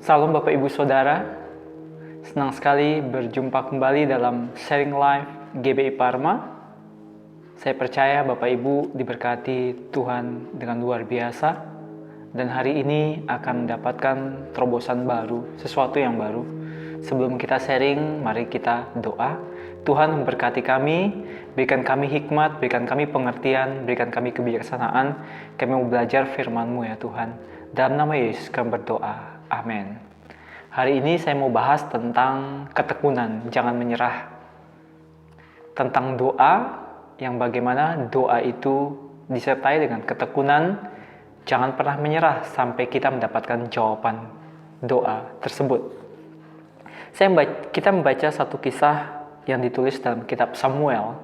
Salam Bapak Ibu Saudara, senang sekali berjumpa kembali dalam Sharing Life GBI Parma. Saya percaya Bapak Ibu diberkati Tuhan dengan luar biasa, dan hari ini akan mendapatkan terobosan baru, sesuatu yang baru. Sebelum kita sharing, mari kita doa. Tuhan memberkati kami, berikan kami hikmat, berikan kami pengertian, berikan kami kebijaksanaan. Kami mau belajar firman-Mu ya Tuhan. Dalam nama Yesus kami berdoa. Amin. Hari ini saya mau bahas tentang ketekunan, jangan menyerah. Tentang doa, yang bagaimana doa itu disertai dengan ketekunan, jangan pernah menyerah sampai kita mendapatkan jawaban doa tersebut. Kita membaca satu kisah yang ditulis dalam kitab Samuel.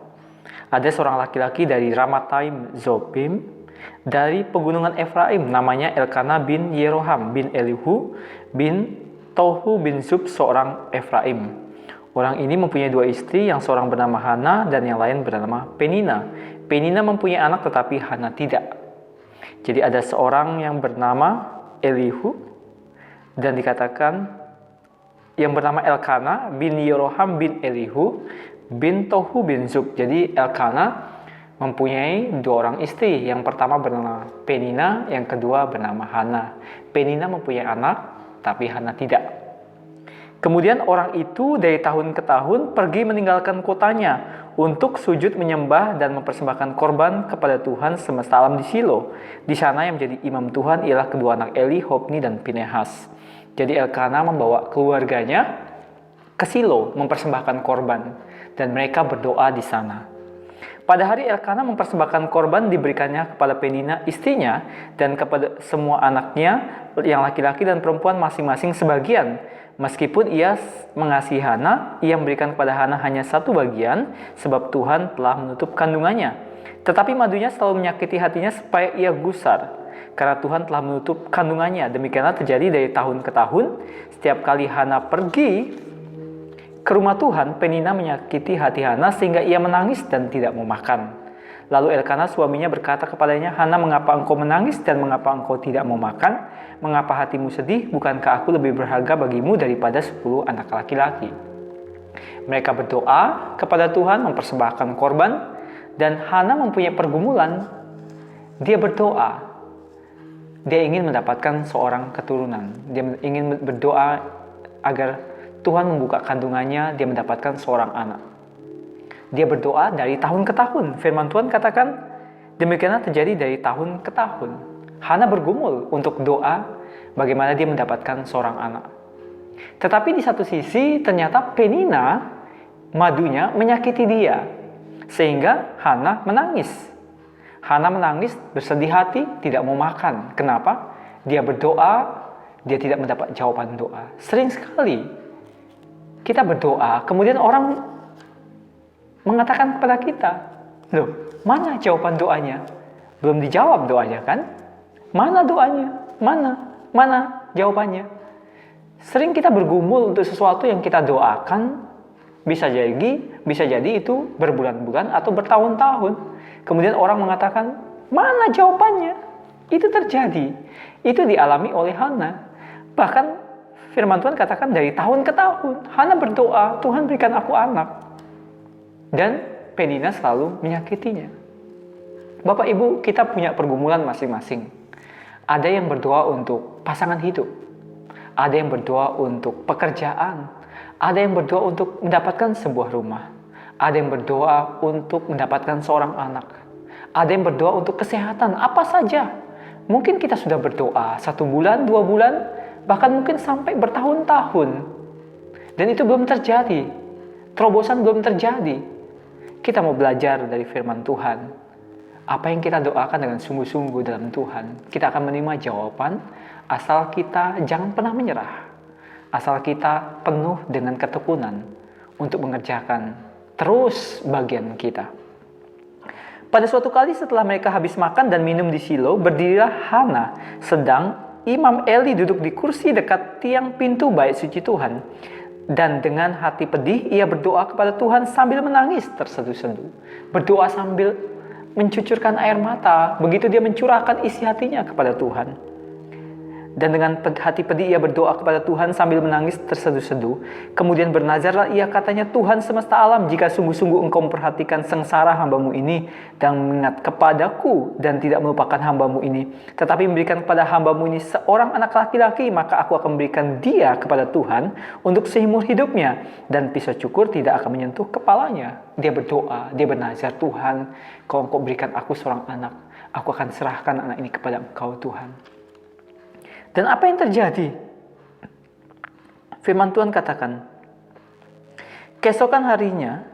Ada seorang laki-laki dari Ramataim Zobim, dari pegunungan Efraim, namanya Elkana bin Yeroham bin Elihu bin Tohu bin Zub, seorang Efraim. Orang ini mempunyai dua istri, yang seorang bernama Hana dan yang lain bernama Penina. Penina mempunyai anak tetapi Hana tidak. Jadi ada seorang yang bernama Elihu dan dikatakan yang bernama Elkana bin Yeroham bin Elihu bin Tohu bin Zub. Jadi Elkana mempunyai dua orang istri. Yang pertama bernama Penina, yang kedua bernama Hana. Penina mempunyai anak, tapi Hana tidak. Kemudian orang itu dari tahun ke tahun pergi meninggalkan kotanya untuk sujud menyembah dan mempersembahkan korban kepada Tuhan semesta alam di Shilo. Di sana yang menjadi imam Tuhan ialah kedua anak Eli, Hofni dan Pinehas. Jadi Elkana membawa keluarganya ke Shilo mempersembahkan korban, dan mereka berdoa di sana. Pada hari Elkana mempersembahkan korban, diberikannya kepada Penina istrinya dan kepada semua anaknya yang laki-laki dan perempuan masing-masing sebagian. Meskipun ia mengasihi Hana, ia memberikan kepada Hana hanya satu bagian, sebab Tuhan telah menutup kandungannya. Tetapi madunya selalu menyakiti hatinya supaya ia gusar, karena Tuhan telah menutup kandungannya. Demikianlah terjadi dari tahun ke tahun. Setiap kali Hana pergi ke rumah Tuhan, Penina menyakiti hati Hana sehingga ia menangis dan tidak mau makan. Lalu Elkana suaminya berkata kepadanya, "Hana, mengapa engkau menangis dan mengapa engkau tidak mau makan? Mengapa hatimu sedih? Bukankah aku lebih berharga bagimu daripada 10 anak laki-laki?" Mereka berdoa kepada Tuhan, mempersembahkan korban, dan Hana mempunyai pergumulan. Dia berdoa. Dia ingin mendapatkan seorang keturunan. Dia ingin berdoa agar Tuhan membuka kandungannya, dia mendapatkan seorang anak. Dia berdoa dari tahun ke tahun. Firman Tuhan katakan, demikianlah terjadi dari tahun ke tahun. Hana bergumul untuk doa bagaimana dia mendapatkan seorang anak. Tetapi di satu sisi ternyata Penina, madunya menyakiti dia, sehingga Hana menangis. Hana menangis, bersedih hati, tidak mau makan. Kenapa? Dia berdoa, dia tidak mendapat jawaban doa. Sering sekali kita berdoa, kemudian orang mengatakan kepada kita, "Loh, mana jawaban doanya? Belum dijawab doanya kan? Mana doanya? Mana jawabannya?" Sering kita bergumul untuk sesuatu yang kita doakan, bisa jadi itu berbulan-bulan atau bertahun-tahun. Kemudian orang mengatakan, "Mana jawabannya?" Itu terjadi. Itu dialami oleh Hana. Bahkan firman Tuhan katakan dari tahun ke tahun Hana berdoa, "Tuhan berikan aku anak." Dan Penina selalu menyakitinya. Bapak Ibu, kita punya pergumulan masing-masing. Ada yang berdoa untuk pasangan hidup. Ada yang berdoa untuk pekerjaan. Ada yang berdoa untuk mendapatkan sebuah rumah. Ada yang berdoa untuk mendapatkan seorang anak. Ada yang berdoa untuk kesehatan, apa saja. Mungkin kita sudah berdoa 1 bulan, 2 bulan, bahkan mungkin sampai bertahun-tahun. Dan itu belum terjadi. Terobosan belum terjadi. Kita mau belajar dari firman Tuhan. Apa yang kita doakan dengan sungguh-sungguh dalam Tuhan, kita akan menerima jawaban, asal kita jangan pernah menyerah. Asal kita penuh dengan ketekunan untuk mengerjakan terus bagian kita. Pada suatu kali setelah mereka habis makan dan minum di Shilo, berdirilah Hana, sedang Imam Eli duduk di kursi dekat tiang pintu bait suci Tuhan. Dan dengan hati pedih, ia berdoa kepada Tuhan sambil menangis terseduh-seduh. Berdoa sambil mencucurkan air mata. Begitu dia mencurahkan isi hatinya kepada Tuhan. Dan dengan hati pedih ia berdoa kepada Tuhan sambil menangis terseduh-seduh. Kemudian bernazarlah ia, katanya, Tuhan semesta alam, jika sungguh-sungguh engkau memperhatikan sengsara hambamu ini dan mengingat kepadaku dan tidak melupakan hambamu ini, tetapi memberikan kepada hambamu ini seorang anak laki-laki, maka aku akan memberikan dia kepada Tuhan untuk seumur hidupnya, dan pisau cukur tidak akan menyentuh kepalanya. Dia berdoa, dia bernazar, Tuhan, kalau engkau berikan aku seorang anak, aku akan serahkan anak ini kepada engkau, Tuhan. Dan apa yang terjadi? Firman Tuhan katakan, keesokan harinya,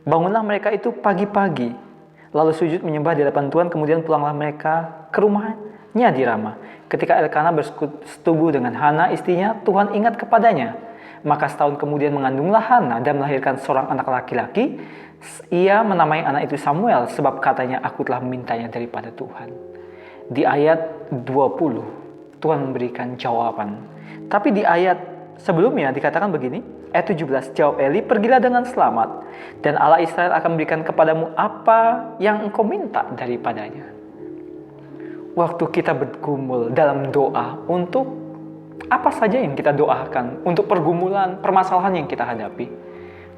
bangunlah mereka itu pagi-pagi, lalu sujud menyembah di hadapan Tuhan, kemudian pulanglah mereka ke rumahnya di Rama. Ketika Elkana bersetubuh dengan Hana istrinya, Tuhan ingat kepadanya. Maka setahun kemudian mengandunglah Hana dan melahirkan seorang anak laki-laki. Ia menamai anak itu Samuel, sebab katanya, aku telah memintanya daripada Tuhan. Di ayat 20, Tuhan memberikan jawaban. Tapi di ayat sebelumnya dikatakan begini, ayat 17, jawab Eli, pergilah dengan selamat, dan Allah Israel akan memberikan kepadamu apa yang engkau minta daripadanya. Waktu kita bergumul dalam doa untuk apa saja yang kita doakan, untuk pergumulan, permasalahan yang kita hadapi,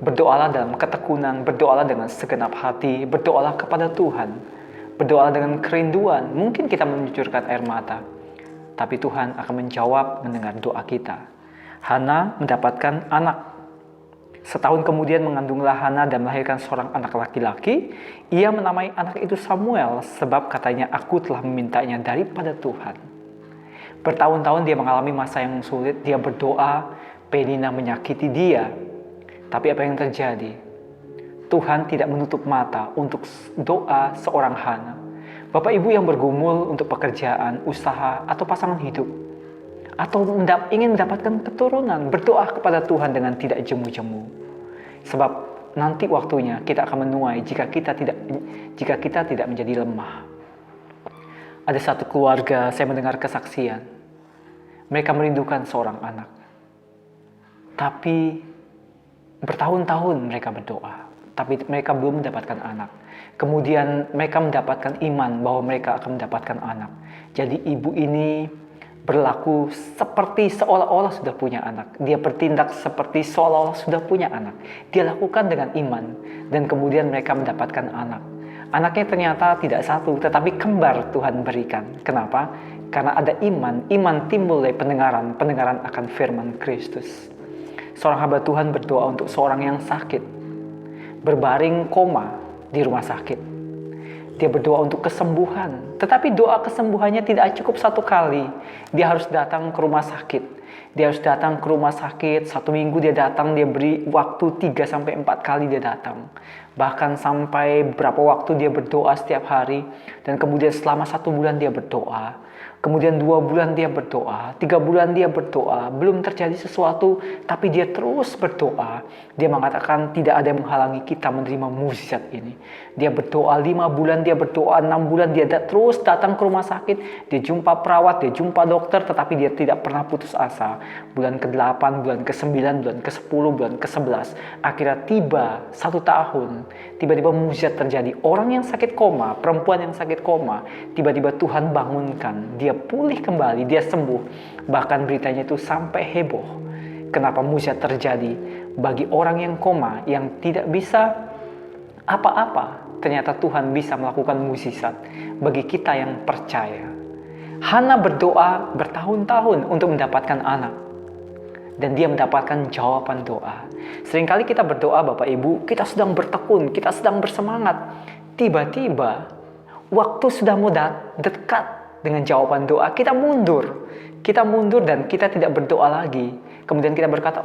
berdoalah dalam ketekunan, berdoalah dengan segenap hati, berdoalah kepada Tuhan. Berdoa dengan kerinduan, mungkin kita mencucurkan air mata, tapi Tuhan akan menjawab, mendengar doa kita. Hana mendapatkan anak. Setahun kemudian mengandunglah Hana dan melahirkan seorang anak laki-laki. Ia menamai anak itu Samuel, sebab katanya, aku telah memintanya daripada Tuhan. Bertahun-tahun dia mengalami masa yang sulit, dia berdoa, Penina menyakiti dia. Tapi apa yang terjadi? Tuhan tidak menutup mata untuk doa seorang Hana. Bapak Ibu yang bergumul untuk pekerjaan, usaha, atau pasangan hidup, atau ingin mendapatkan keturunan, berdoa kepada Tuhan dengan tidak jemu-jemu. Sebab nanti waktunya kita akan menuai jika kita tidak menjadi lemah. Ada satu keluarga, saya mendengar kesaksian. Mereka merindukan seorang anak. Tapi bertahun-tahun mereka berdoa. Tapi mereka belum mendapatkan anak. Kemudian mereka mendapatkan iman bahwa mereka akan mendapatkan anak. Jadi ibu ini berlaku seperti seolah-olah sudah punya anak. Dia bertindak seperti seolah-olah sudah punya anak. Dia lakukan dengan iman. Dan kemudian mereka mendapatkan anak. Anaknya ternyata tidak satu, tetapi kembar Tuhan berikan. Kenapa? Karena ada iman. Iman timbul dari pendengaran. Pendengaran akan firman Kristus. Seorang hamba Tuhan berdoa untuk seorang yang sakit, berbaring koma di rumah sakit. Dia berdoa untuk kesembuhan. Tetapi doa kesembuhannya tidak cukup satu kali. Dia harus datang ke rumah sakit. Dia harus datang ke rumah sakit. 1 minggu dia datang, dia beri waktu 3-4 kali dia datang. Bahkan sampai berapa waktu dia berdoa setiap hari. Dan kemudian selama 1 bulan dia berdoa. Kemudian 2 bulan dia berdoa, 3 bulan dia berdoa, belum terjadi sesuatu, tapi dia terus berdoa. Dia mengatakan tidak ada yang menghalangi kita menerima mukjizat ini. Dia berdoa 5 bulan, dia berdoa 6 bulan, dia terus datang ke rumah sakit, dia jumpa perawat, dia jumpa dokter, tetapi dia tidak pernah putus asa. Bulan ke-8, bulan ke-9, bulan ke-10, bulan ke-11, akhirnya tiba 1 tahun, tiba-tiba mukjizat terjadi. Orang yang sakit koma, perempuan yang sakit koma, tiba-tiba Tuhan bangunkan, dia pulih kembali, dia sembuh. Bahkan beritanya itu sampai heboh. Kenapa mukjizat terjadi bagi orang yang koma, yang tidak bisa apa-apa, ternyata Tuhan bisa melakukan mukjizat bagi kita yang percaya. Hana berdoa bertahun-tahun untuk mendapatkan anak, dan dia mendapatkan jawaban doa. Seringkali kita berdoa, Bapak Ibu, kita sedang bertekun, kita sedang bersemangat. Tiba-tiba waktu sudah mau dekat dengan jawaban doa, kita mundur. Kita mundur dan kita tidak berdoa lagi. Kemudian kita berkata,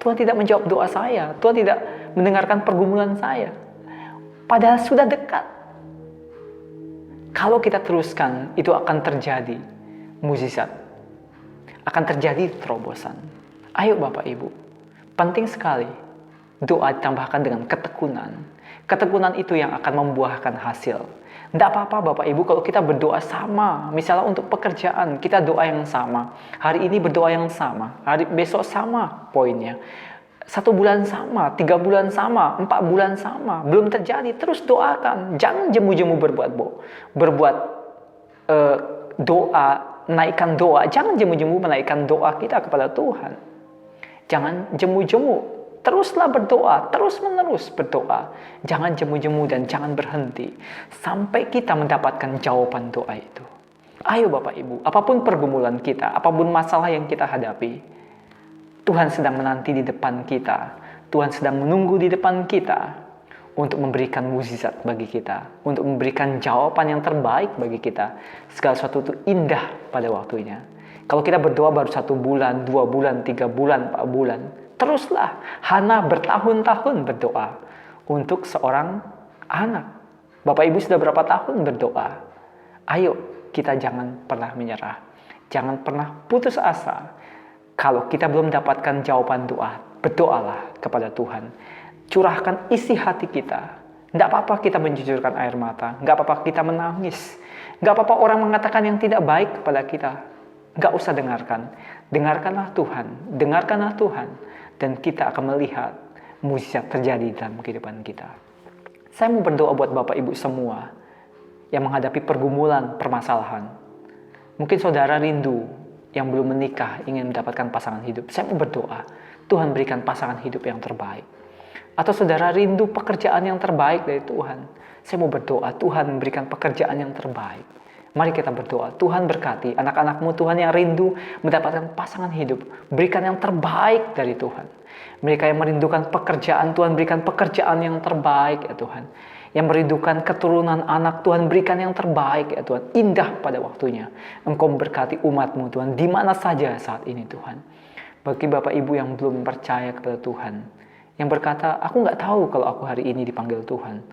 Tuhan tidak menjawab doa saya. Tuhan tidak mendengarkan pergumulan saya. Padahal sudah dekat. Kalau kita teruskan, itu akan terjadi mukjizat. Akan terjadi terobosan. Ayo Bapak Ibu, penting sekali doa ditambahkan dengan ketekunan. Ketekunan itu yang akan membuahkan hasil. Tidak apa-apa Bapak Ibu kalau kita berdoa sama. Misalnya untuk pekerjaan, kita doa yang sama. Hari ini berdoa yang sama. Hari besok sama poinnya. 1 bulan sama, 3 bulan sama, 4 bulan sama. Belum terjadi, terus doakan. Jangan jemu-jemu berbuat berdoa, naikkan doa. Jangan jemu-jemu menaikkan doa kita kepada Tuhan. Jangan jemu-jemu, teruslah berdoa, terus-menerus berdoa. Jangan jemu-jemu dan jangan berhenti sampai kita mendapatkan jawaban doa itu. Ayo Bapak Ibu, apapun pergumulan kita, apapun masalah yang kita hadapi, Tuhan sedang menanti di depan kita. Tuhan sedang menunggu di depan kita untuk memberikan mukjizat bagi kita, untuk memberikan jawaban yang terbaik bagi kita. Segala sesuatu itu indah pada waktunya. Kalau kita berdoa baru 1 bulan, 2 bulan, 3 bulan, 4 bulan, teruslah. Hana bertahun-tahun berdoa untuk seorang anak. Bapak Ibu sudah berapa tahun berdoa? Ayo, kita jangan pernah menyerah. Jangan pernah putus asa. Kalau kita belum dapatkan jawaban doa, berdoalah kepada Tuhan. Curahkan isi hati kita. Nggak apa-apa kita menjujurkan air mata. Nggak apa-apa kita menangis. Nggak apa-apa orang mengatakan yang tidak baik kepada kita. Nggak usah dengarkan. Dengarkanlah Tuhan. Dengarkanlah Tuhan. Dan kita akan melihat mukjizat terjadi dalam kehidupan kita. Saya mau berdoa buat Bapak Ibu semua yang menghadapi pergumulan, permasalahan. Mungkin saudara rindu yang belum menikah, ingin mendapatkan pasangan hidup. Saya mau berdoa, Tuhan berikan pasangan hidup yang terbaik. Atau saudara rindu pekerjaan yang terbaik dari Tuhan. Saya mau berdoa, Tuhan memberikan pekerjaan yang terbaik. Mari kita berdoa, Tuhan berkati anak-anakmu Tuhan yang rindu mendapatkan pasangan hidup. Berikan yang terbaik dari Tuhan. Mereka yang merindukan pekerjaan, Tuhan berikan pekerjaan yang terbaik ya Tuhan. Yang merindukan keturunan anak, Tuhan berikan yang terbaik ya Tuhan. Indah pada waktunya. Engkau memberkati umatmu Tuhan, di mana saja saat ini Tuhan. Bagi Bapak Ibu yang belum percaya kepada Tuhan, yang berkata, aku nggak tahu kalau aku hari ini dipanggil Tuhan.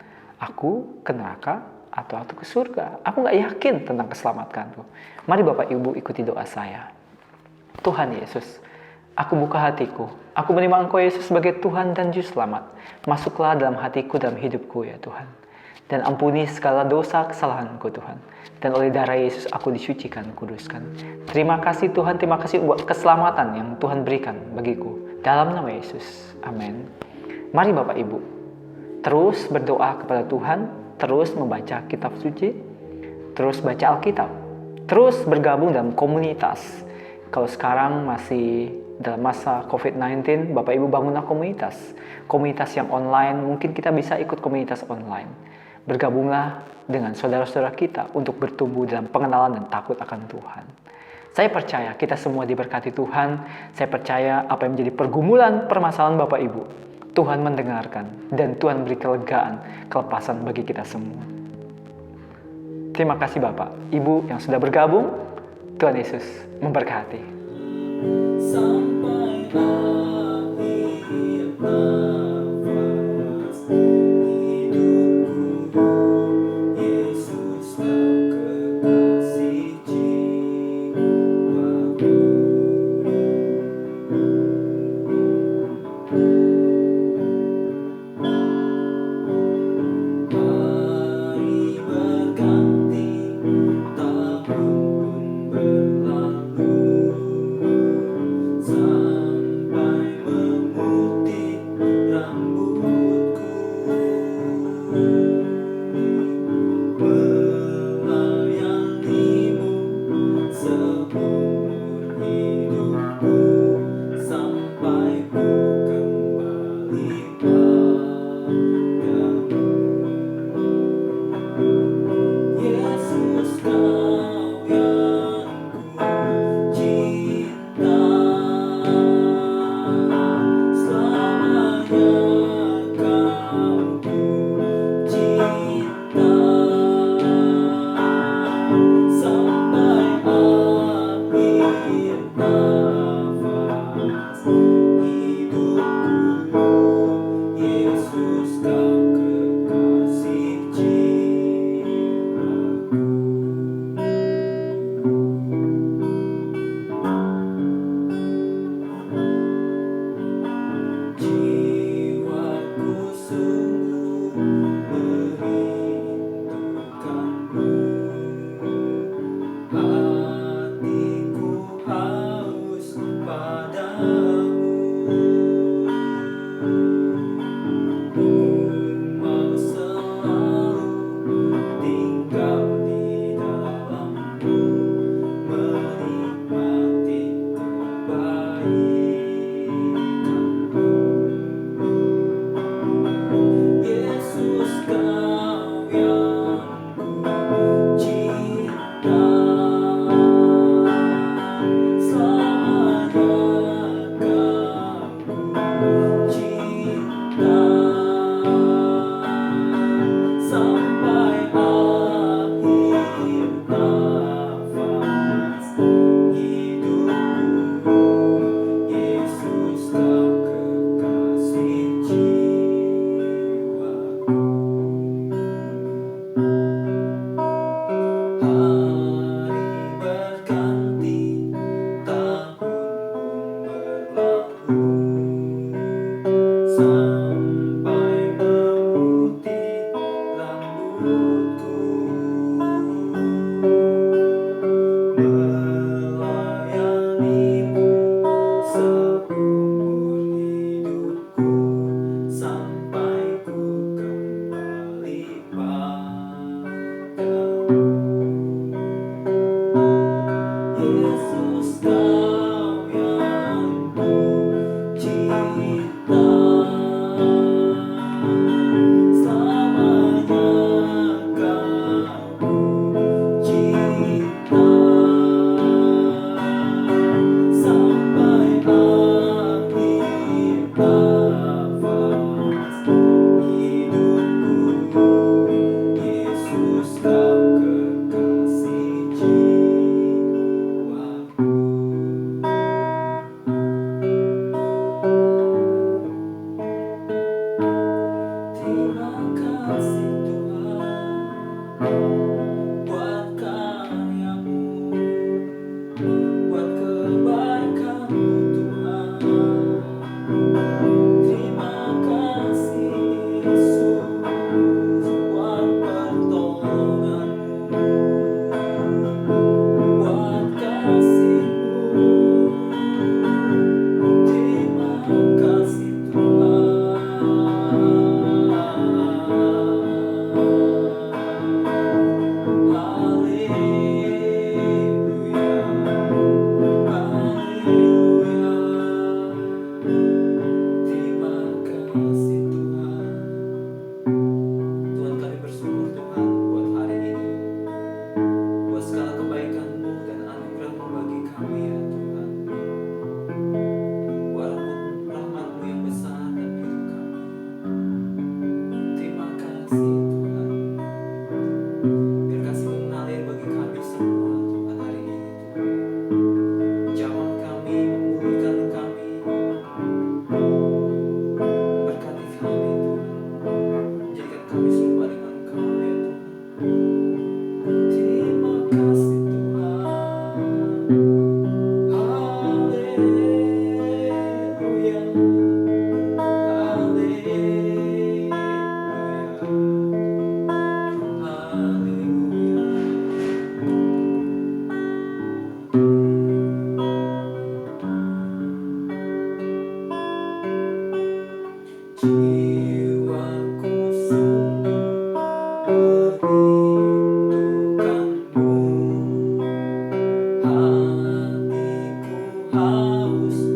Aku ke neraka atau aku ke surga. Aku nggak yakin tentang keselamatanku. Mari Bapak Ibu ikuti doa saya. Tuhan Yesus, aku buka hatiku. Aku menerima Engkau Yesus sebagai Tuhan dan Juru Selamat. Masuklah dalam hatiku, dalam hidupku ya Tuhan. Dan ampuni segala dosa kesalahanku Tuhan. Dan oleh darah Yesus aku disucikan, kuduskan. Terima kasih Tuhan, terima kasih buat keselamatan yang Tuhan berikan bagiku. Dalam nama Yesus, amin. Mari Bapak Ibu, terus berdoa kepada Tuhan. Terus membaca kitab suci, terus baca Alkitab, terus bergabung dalam komunitas. Kalau sekarang masih dalam masa COVID-19, Bapak Ibu bangunlah komunitas. Komunitas yang online, mungkin kita bisa ikut komunitas online. Bergabunglah dengan saudara-saudara kita untuk bertumbuh dalam pengenalan dan takut akan Tuhan. Saya percaya kita semua diberkati Tuhan. Saya percaya apa yang menjadi pergumulan, permasalahan Bapak Ibu, Tuhan mendengarkan dan Tuhan beri kelegaan, kelepasan bagi kita semua. Terima kasih Bapak, Ibu yang sudah bergabung. Tuhan Yesus memberkati. Sampai akhir nafas hidupku, Yesus kau kekasih jiwaku. Tinggal di dalam haus